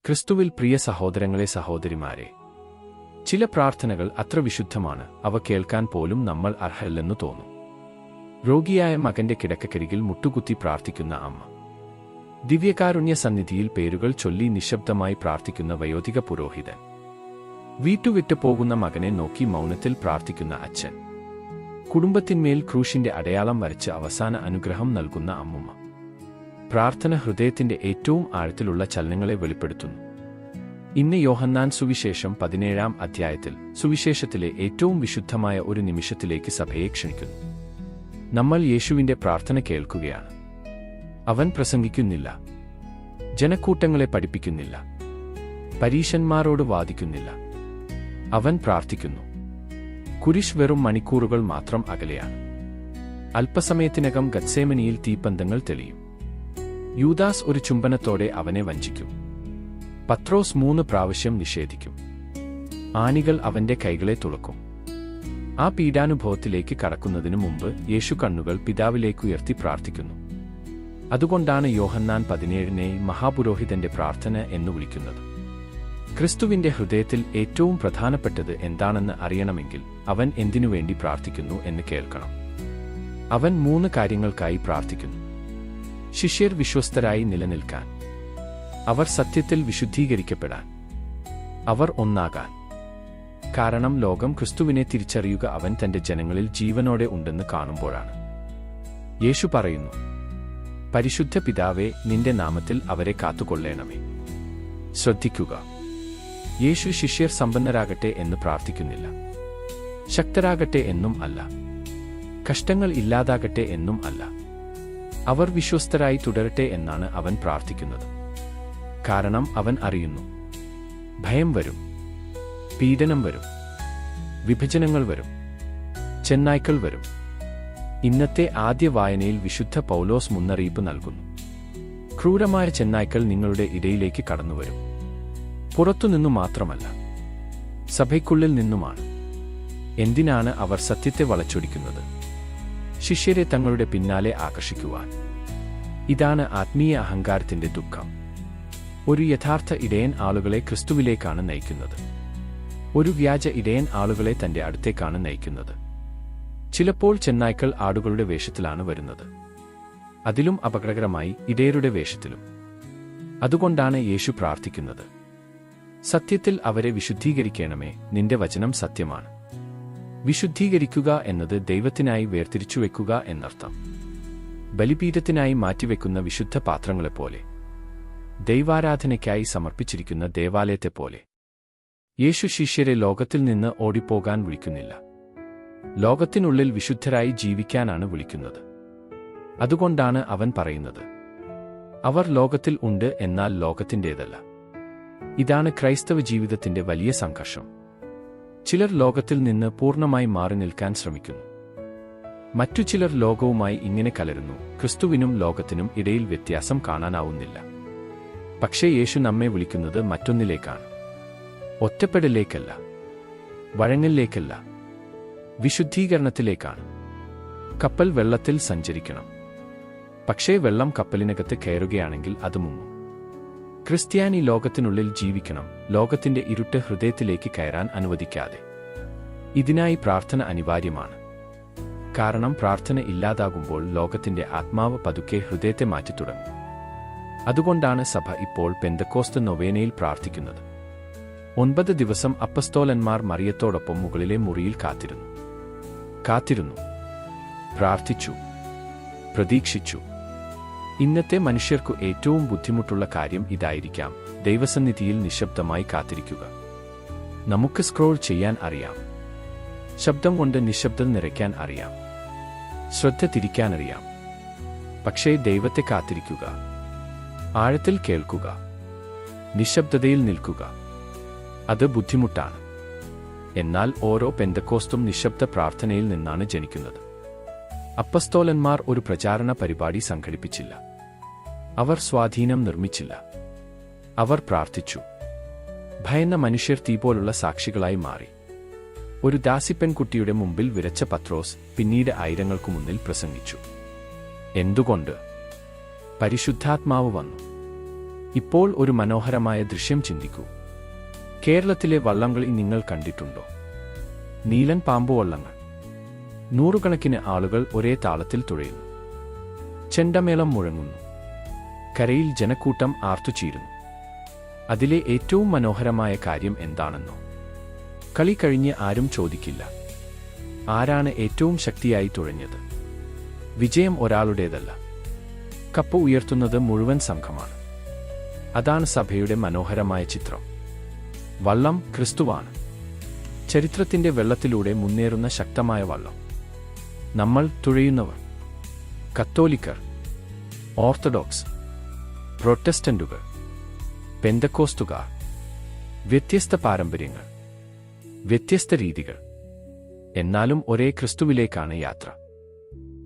ക്രിസ്തുവിൽ പ്രിയ സഹോദരങ്ങളെ സഹോദരിമാരെ, ചില പ്രാർത്ഥനകൾ അത്ര വിശുദ്ധമാണ് അവ കേൾക്കാൻ പോലും നമ്മൾ അർഹല്ലെന്നു തോന്നും. രോഗിയായ മകന്റെ കിടക്കക്കരികിൽ മുട്ടുകുത്തി പ്രാർത്ഥിക്കുന്ന അമ്മ, ദിവ്യകാരുണ്യ സന്നിധിയിൽ പേരുകൾ ചൊല്ലി നിശബ്ദമായി പ്രാർത്ഥിക്കുന്ന വയോധിക പുരോഹിതൻ, വീട്ടുവിട്ടു പോകുന്ന മകനെ നോക്കി മൗനത്തിൽ പ്രാർത്ഥിക്കുന്ന അച്ഛൻ, കുടുംബത്തിന്മേൽ ക്രൂശിന്റെ അടയാളം വരച്ച് അവസാന അനുഗ്രഹം നൽകുന്ന അമ്മുമ്മ. പ്രാർത്ഥന ഹൃദയത്തിന്റെ ഏറ്റവും ആഴത്തിലുള്ള ചലനങ്ങളെ വെളിപ്പെടുത്തുന്നു. ഇന്ന് യോഹന്നാൻ സുവിശേഷം 17-ാം അധ്യായത്തിൽ സുവിശേഷത്തിലെ ഏറ്റവും വിശുദ്ധമായ ഒരു നിമിഷത്തിലേക്ക് സഭയെ ക്ഷണിക്കുന്നു. നമ്മൾ യേശുവിന്റെ പ്രാർത്ഥന കേൾക്കുകയാണ്. അവൻ പ്രസംഗിക്കുന്നില്ല, ജനക്കൂട്ടങ്ങളെ പഠിപ്പിക്കുന്നില്ല, പരീശന്മാരോട് വാദിക്കുന്നില്ല. അവൻ പ്രാർത്ഥിക്കുന്നു. കുരിശ് വെറും മണിക്കൂറുകൾ മാത്രം അകലെയാണ്. അല്പസമയത്തിനകം ഗത്സേമനിയിൽ തീപ്പന്തങ്ങൾ തെളിയും. യൂദാസ് ഒരു ചുംബനത്തോടെ അവനെ വഞ്ചിക്കും. പത്രോസ് 3 പ്രാവശ്യം നിഷേധിക്കും. ആണികൾ അവന്റെ കൈകളെ തുളക്കും. ആ പീഡാനുഭവത്തിലേക്ക് കടക്കുന്നതിനു മുമ്പ് യേശു കണ്ണുകൾ പിതാവിലേക്കുയർത്തി പ്രാർത്ഥിക്കുന്നു. അതുകൊണ്ടാണ് യോഹന്നാൻ 17-നെ മഹാപുരോഹിതന്റെ പ്രാർത്ഥന എന്നു വിളിക്കുന്നത്. ക്രിസ്തുവിന്റെ ഹൃദയത്തിൽ ഏറ്റവും പ്രധാനപ്പെട്ടത് എന്താണെന്ന് അറിയണമെങ്കിൽ അവൻ എന്തിനുവേണ്ടി പ്രാർത്ഥിക്കുന്നു എന്ന് കേൾക്കണം. അവൻ 3 കാര്യങ്ങൾക്കായി പ്രാർത്ഥിക്കുന്നു. ശിഷ്യർ വിശ്വസ്തരായി നിലനിൽക്കാൻ, അവർ സത്യത്തിൽ വിശുദ്ധീകരിക്കപ്പെടാൻ, അവർ ഒന്നാകാൻ. കാരണം ലോകം ക്രിസ്തുവിനെ തിരിച്ചറിയുക അവൻ തന്റെ ജനങ്ങളിൽ ജീവനോടെ ഉണ്ടെന്ന് കാണുമ്പോഴാണ്. യേശു പറയുന്നു, പരിശുദ്ധ പിതാവേ, നിന്റെ നാമത്തിൽ അവരെ കാത്തുകൊള്ളേണമേ. ശ്രദ്ധിക്കുക, യേശു ശിഷ്യർ സമ്പന്നരാകട്ടെ എന്ന് പ്രാർത്ഥിക്കുന്നില്ല, ശക്തരാകട്ടെ എന്നും അല്ല, കഷ്ടങ്ങൾ ഇല്ലാതാകട്ടെ എന്നും അല്ല. അവർ വിശ്വസ്തരായി തുടരട്ടെ എന്നാണ് അവൻ പ്രാർത്ഥിക്കുന്നത്. കാരണം അവൻ അറിയുന്നു, ഭയം വരും, പീഡനം വരും, വിഭജനങ്ങൾ വരും, ചെന്നായ്ക്കൾ വരും. ഇന്നത്തെ ആദ്യ വായനയിൽ വിശുദ്ധ പൗലോസ് മുന്നറിയിപ്പ് നൽകുന്നു. ക്രൂരമായ ചെന്നായ്ക്കൾ നിങ്ങളുടെ ഇടയിലേക്ക് കടന്നുവരും. പുറത്തുനിന്നു മാത്രമല്ല, സഭയ്ക്കുള്ളിൽ നിന്നുമാണ്. എന്തിനാണ് അവർ സത്യത്തെ വളച്ചൊടിക്കുന്നത്? ശിഷ്യരെ തങ്ങളുടെ പിന്നാലെ ആകർഷിക്കുവാൻ. ഇതാണ് ആത്മീയ അഹങ്കാരത്തിന്റെ ദുഃഖം. ഒരു യഥാർത്ഥ ഇടയൻ ആളുകളെ ക്രിസ്തുവിലേക്കാണ് നയിക്കുന്നത്. ഒരു വ്യാജ ഇടയൻ ആളുകളെ തന്റെ അടുത്തേക്കാണ് നയിക്കുന്നത്. ചിലപ്പോൾ ചെന്നായ്ക്കൾ ആടുകളുടെ വേഷത്തിലാണ് വരുന്നത്. അതിലും അപകടകരമായി ഇടയരുടെ വേഷത്തിലും. അതുകൊണ്ടാണ് യേശു പ്രാർത്ഥിക്കുന്നത്, സത്യത്തിൽ അവരെ വിശുദ്ധീകരിക്കണമേ, നിന്റെ വചനം സത്യമാണ്. വിശുദ്ധീകരിക്കുക എന്നത് ദൈവത്തിനായി വേർതിരിച്ചുവെക്കുക എന്നർത്ഥം. ബലിപീഠത്തിനായി മാറ്റിവെക്കുന്ന വിശുദ്ധ പാത്രങ്ങളെപ്പോലെ, ദൈവാരാധനയ്ക്കായി സമർപ്പിച്ചിരിക്കുന്ന ദേവാലയത്തെപ്പോലെ. യേശു ശിഷ്യരെ ലോകത്തിൽ നിന്ന് ഓടിപ്പോകാൻ വിളിക്കുന്നില്ല, ലോകത്തിനുള്ളിൽ വിശുദ്ധരായി ജീവിക്കാനാണ് വിളിക്കുന്നത്. അതുകൊണ്ടാണ് അവൻ പറയുന്നത്, അവർ ലോകത്തിൽ ഉണ്ട്, എന്നാൽ ലോകത്തിൻ്റേതല്ല. ഇതാണ് ക്രൈസ്തവ ജീവിതത്തിന്റെ വലിയ സംഘർഷം. ചിലർ ലോകത്തിൽ നിന്ന് പൂർണ്ണമായി മാറി നിൽക്കാൻ ശ്രമിക്കുന്നു. മറ്റു ചിലർ ലോകവുമായി ഇങ്ങനെ കലരുന്നു. ക്രിസ്തുവിനും ലോകത്തിനും ഇടയിൽ വ്യത്യാസം കാണാനാവുന്നില്ല. പക്ഷേ യേശു നമ്മെ വിളിക്കുന്നത് മറ്റൊന്നിലേക്കാണ്. ഒറ്റപ്പെടലിലേക്കല്ല, വഴങ്ങലിലേക്കല്ല, വിശുദ്ധീകരണത്തിലേക്കാണ്. കപ്പൽ വെള്ളത്തിൽ സഞ്ചരിക്കണം, പക്ഷേ വെള്ളം കപ്പലിനകത്ത് കയറുകയാണെങ്കിൽ അത് മുങ്ങും. ക്രിസ്ത്യാനി ലോകത്തിനുള്ളിൽ ജീവിക്കണം, ലോകത്തിന്റെ ഇരുട്ട് ഹൃദയത്തിലേക്ക് കയറാൻ അനുവദിക്കാതെ. ഇതിനായി പ്രാർത്ഥന അനിവാര്യമാണ്. കാരണം പ്രാർത്ഥന ഇല്ലാതാകുമ്പോൾ ലോകത്തിന്റെ ആത്മാവ് പതുക്കെ ഹൃദയത്തെ മാറ്റിത്തുടങ്ങും. അതുകൊണ്ടാണ് സഭ ഇപ്പോൾ പെന്തക്കോസ്ത് നൊവേനയിൽ പ്രാർത്ഥിക്കുന്നത്. 9 ദിവസം അപ്പസ്തോലന്മാർ മറിയത്തോടൊപ്പം മുകളിലെ മുറിയിൽ കാത്തിരുന്നു, പ്രാർത്ഥിച്ചു, പ്രതീക്ഷിച്ചു. ഇന്നത്തെ മനുഷ്യർക്കു ഏറ്റവും ബുദ്ധിമുട്ടുള്ള കാര്യം ഇതായിരിക്കാം, ദൈവസന്നിധിയിൽ നിശബ്ദമായി കാത്തിരിക്കുക. നമുക്ക് സ്ക്രോൾ ചെയ്യാൻ അറിയാം, ശബ്ദം കൊണ്ട് നിശബ്ദം നിറയ്ക്കാൻ അറിയാം, ശ്രദ്ധ തിരിക്കാനറിയാം. പക്ഷേ ദൈവത്തെ കാത്തിരിക്കുക, ആഴത്തിൽ കേൾക്കുക, നിശബ്ദതയിൽ നിൽക്കുക, അത് ബുദ്ധിമുട്ടാണ്. എന്നാൽ ഓരോ പെന്തക്കോസ്തും നിശബ്ദ പ്രാർത്ഥനയിൽ നിന്നാണ് ജനിക്കുന്നത്. അപ്പസ്തോലന്മാർ ഒരു പ്രചാരണ പരിപാടി സംഘടിപ്പിച്ചില്ല, അവർ സ്വാധീനം നിർമ്മിച്ചില്ല, അവർ പ്രാർത്ഥിച്ചു. ഭയന്ന മനുഷ്യർ തീ പോലുള്ള സാക്ഷികളായി മാറി. ഒരു ദാസിപ്പെൺകുട്ടിയുടെ മുമ്പിൽ വിരച്ച പത്രോസ് പിന്നീട് ആയിരങ്ങൾക്കു മുന്നിൽ പ്രസംഗിച്ചു. എന്തുകൊണ്ട്? പരിശുദ്ധാത്മാവ് വന്നു. ഇപ്പോൾ ഒരു മനോഹരമായ ദൃശ്യം ചിന്തിക്കൂ. കേരളത്തിലെ വള്ളംകളി നിങ്ങൾ കണ്ടിട്ടുണ്ടോ? നീലൻ പാമ്പുവള്ളങ്ങൾ. നൂറുകണക്കിന് ആളുകൾ ഒരേ താളത്തിൽ തുഴയുന്നു. ചെണ്ടമേളം മുഴങ്ങുന്നു. കരയിൽ ജനക്കൂട്ടം ആർത്തുചീരുന്നു. അതിലെ ഏറ്റവും മനോഹരമായ കാര്യം എന്താണെന്നോ? കളി കഴിഞ്ഞ് ആരും ചോദിക്കില്ല, ആരാണ് ഏറ്റവും ശക്തിയായി തുഴഞ്ഞത്? വിജയം ഒരാളുടേതല്ല. കപ്പ് ഉയർത്തുന്നത് മുഴുവൻ സംഘമാണ്. അതാണ് സഭയുടെ മനോഹരമായ ചിത്രം. വള്ളം ക്രിസ്തുവാണ്. ചരിത്രത്തിന്റെ വെള്ളത്തിലൂടെ മുന്നേറുന്ന ശക്തമായ വള്ളം. നമ്മൾ തുഴയുന്നവർ. കത്തോലിക്കർ, ഓർത്തഡോക്സ്, പ്രൊട്ടസ്റ്റന്റുകൾ, പെന്തക്കോസ്തുകാർ. വ്യത്യസ്ത പാരമ്പര്യങ്ങൾ, വ്യത്യസ്ത രീതികൾ. എന്നാലും ഒരേ ക്രിസ്തുവിലേക്കാണ് യാത്ര.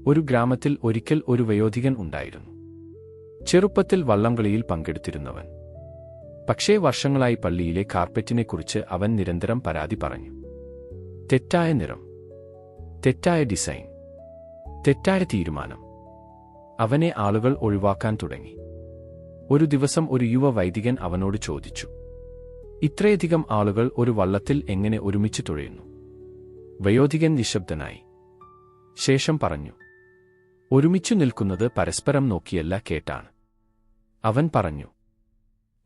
ഒരു ഗ്രാമത്തിൽ ഒരിക്കൽ ഒരു വയോധികൻ ഉണ്ടായിരുന്നു. ചെറുപ്പത്തിൽ വള്ളംകളിയിൽ പങ്കെടുത്തിരുന്നവൻ. പക്ഷേ വർഷങ്ങളായി പള്ളിയിലെ കാർപ്പറ്റിനെക്കുറിച്ച് അവൻ നിരന്തരം പരാതി പറഞ്ഞു. തെറ്റായ നിറം, തെറ്റായ ഡിസൈൻ, തെറ്റായ തീരുമാനം. അവനെ ആളുകൾ ഒഴിവാക്കാൻ തുടങ്ങി. ഒരു ദിവസം ഒരു യുവ വൈദികൻ അവനോട് ചോദിച്ചു, ഇത്രയധികം ആളുകൾ ഒരു വള്ളത്തിൽ എങ്ങനെ ഒരുമിച്ച് തുഴയുന്നു? വയോധികൻ നിശബ്ദനായി. ശേഷം പറഞ്ഞു, ഒരുമിച്ചു നിൽക്കുന്നത് പരസ്പരം നോക്കിയല്ല, കേട്ടാണ്. അവൻ പറഞ്ഞു,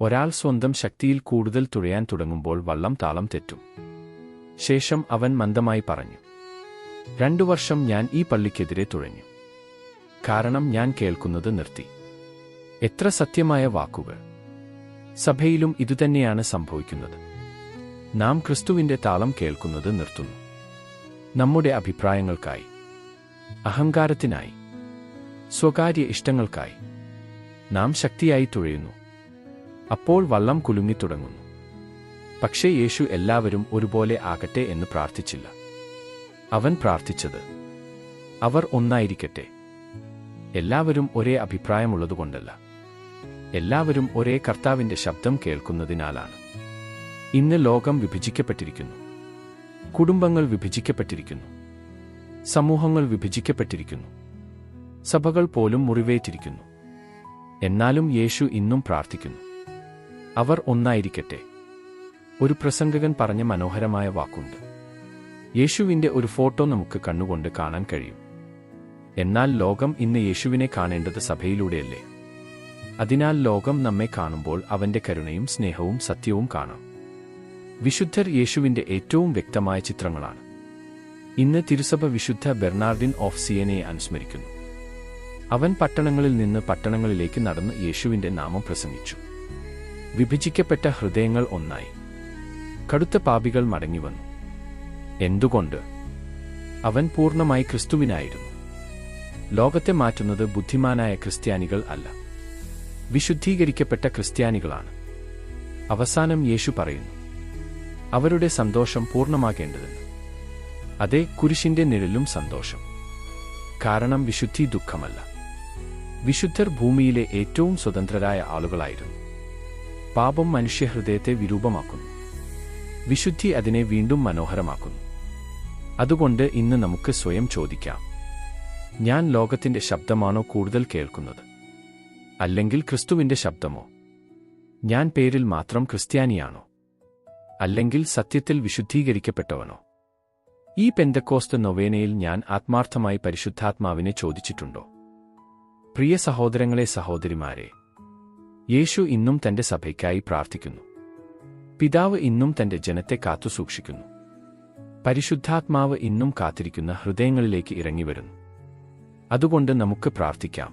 ഒരാൾ സ്വന്തം ശക്തിയിൽ കൂടുതൽ തുഴയാൻ തുടങ്ങുമ്പോൾ വള്ളം താളം തെറ്റും. ശേഷം അവൻ മന്ദമായി പറഞ്ഞു, 2 വർഷം ഞാൻ ഈ പള്ളിക്കെതിരെ തുഴഞ്ഞു. കാരണം ഞാൻ കേൾക്കുന്നത് നിർത്തി. എത്ര സത്യമായ വാക്കുകൾ! സഭയിലും ഇതുതന്നെയാണ് സംഭവിക്കുന്നത്. നാം ക്രിസ്തുവിന്റെ താളം കേൾക്കുന്നത് നിർത്തുന്നു. നമ്മുടെ അഭിപ്രായങ്ങൾക്കായി, അഹങ്കാരത്തിനായി, സ്വകാര്യ ഇഷ്ടങ്ങൾക്കായി നാം ശക്തിയായി തുഴയുന്നു. അപ്പോൾ വള്ളം കുലുങ്ങിത്തുടങ്ങുന്നു. പക്ഷേ യേശു എല്ലാവരും ഒരുപോലെ ആകട്ടെ എന്ന് പ്രാർത്ഥിച്ചില്ല. അവൻ പ്രാർത്ഥിച്ചത്, അവർ ഒന്നായിരിക്കട്ടെ. എല്ലാവരും ഒരേ അഭിപ്രായമുള്ളതുകൊണ്ടല്ല, എല്ലാവരും ഒരേ കർത്താവിന്റെ ശബ്ദം കേൾക്കുന്നതിനാലാണ്. ഇന്ന് ലോകം വിഭജിക്കപ്പെട്ടിരിക്കുന്നു. കുടുംബങ്ങൾ വിഭജിക്കപ്പെട്ടിരിക്കുന്നു. സമൂഹങ്ങൾ വിഭജിക്കപ്പെട്ടിരിക്കുന്നു. സഭകൾ പോലും മുറിവേറ്റിരിക്കുന്നു. എന്നാലും യേശു ഇന്നും പ്രാർത്ഥിക്കുന്നു, അവർ ഒന്നായിരിക്കട്ടെ. ഒരു പ്രസംഗകൻ പറഞ്ഞ മനോഹരമായ വാക്കുണ്ട്. യേശുവിന്റെ ഒരു ഫോട്ടോ നമുക്ക് കണ്ണുകൊണ്ട് കാണാൻ കഴിയും. എന്നാൽ ലോകം ഇന്ന് യേശുവിനെ കാണേണ്ടത് സഭയിലൂടെയല്ലേ? അതിനാൽ ലോകം നമ്മെ കാണുമ്പോൾ അവന്റെ കരുണയും സ്നേഹവും സത്യവും കാണാം. വിശുദ്ധർ യേശുവിന്റെ ഏറ്റവും വ്യക്തമായ ചിത്രങ്ങളാണ്. ഇന്ന് തിരുസഭ വിശുദ്ധ ബെർണാർഡിൻ ഓഫ് സിയനയെ അനുസ്മരിക്കുന്നു. അവൻ പട്ടണങ്ങളിൽ നിന്ന് പട്ടണങ്ങളിലേക്ക് നടന്ന് യേശുവിന്റെ നാമം പ്രസംഗിച്ചു. വിഭജിക്കപ്പെട്ട ഹൃദയങ്ങൾ ഒന്നായി. കടുത്ത പാപികൾ മടങ്ങിവന്നു. എന്തുകൊണ്ട്? അവൻ പൂർണ്ണമായി ക്രിസ്തുവിനായിരുന്നു. ലോകത്തെ മാറ്റുന്നത് ബുദ്ധിമാനായ ക്രിസ്ത്യാനികൾ അല്ല, വിശുദ്ധീകരിക്കപ്പെട്ട ക്രിസ്ത്യാനികളാണ്. അവസാനം യേശു പറയുന്നു, അവരുടെ സന്തോഷം പൂർണ്ണമാകേണ്ടതെന്ന്. അതെ, കുരിശിന്റെ നിഴലും സന്തോഷം. കാരണം വിശുദ്ധി ദുഃഖമല്ല. വിശുദ്ധർ ഭൂമിയിലെ ഏറ്റവും സ്വതന്ത്രരായ ആളുകളായിരുന്നു. പാപം മനുഷ്യഹൃദയത്തെ വിരൂപമാക്കുന്നു. വിശുദ്ധി അതിനെ വീണ്ടും മനോഹരമാക്കുന്നു. അതുകൊണ്ട് ഇന്ന് നമുക്ക് സ്വയം ചോദിക്കാം, ഞാൻ ലോകത്തിന്റെ ശബ്ദമാണോ കൂടുതൽ കേൾക്കുന്നത്, അല്ലെങ്കിൽ ക്രിസ്തുവിന്റെ ശബ്ദമോ? ഞാൻ പേരിൽ മാത്രം ക്രിസ്ത്യാനിയാണോ, അല്ലെങ്കിൽ സത്യത്തിൽ വിശുദ്ധീകരിക്കപ്പെട്ടവനോ? ഈ പെന്തക്കോസ്ത് നൊവേനയിൽ ഞാൻ ആത്മാർത്ഥമായി പരിശുദ്ധാത്മാവിനെ ചോദിച്ചിട്ടുണ്ടോ? പ്രിയ സഹോദരങ്ങളെ, സഹോദരിമാരെ, യേശു ഇന്നും തന്റെ സഭയ്ക്കായി പ്രാർത്ഥിക്കുന്നു. പിതാവ് ഇന്നും തന്റെ ജനത്തെ കാത്തുസൂക്ഷിക്കുന്നു. പരിശുദ്ധാത്മാവ് ഇന്നും കാത്തിരിക്കുന്ന ഹൃദയങ്ങളിലേക്ക് ഇറങ്ങിവരുന്നു. അതുകൊണ്ട് നമുക്ക് പ്രാർത്ഥിക്കാം.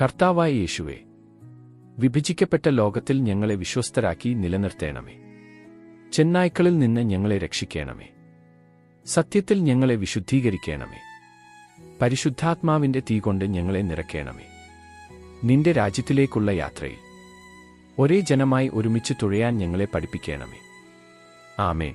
കർത്താവായ യേശുവേ, വിഭജിക്കപ്പെട്ട ലോകത്തിൽ ഞങ്ങളെ വിശ്വസ്തരാക്കി നിലനിർത്തേണമേ. ചെന്നായ്ക്കളിൽ നിന്ന് ഞങ്ങളെ രക്ഷിക്കണമേ. സത്യത്തിൽ ഞങ്ങളെ വിശുദ്ധീകരിക്കണമേ. പരിശുദ്ധാത്മാവിന്റെ തീ കൊണ്ട് ഞങ്ങളെ നിറയ്ക്കണമേ. നിന്റെ രാജ്യത്തിലേക്കുള്ള യാത്രയിൽ ഒരേ ജനമായി ഒരുമിച്ച് തുഴയാൻ ഞങ്ങളെ പഠിപ്പിക്കണമേ. ആമേൻ.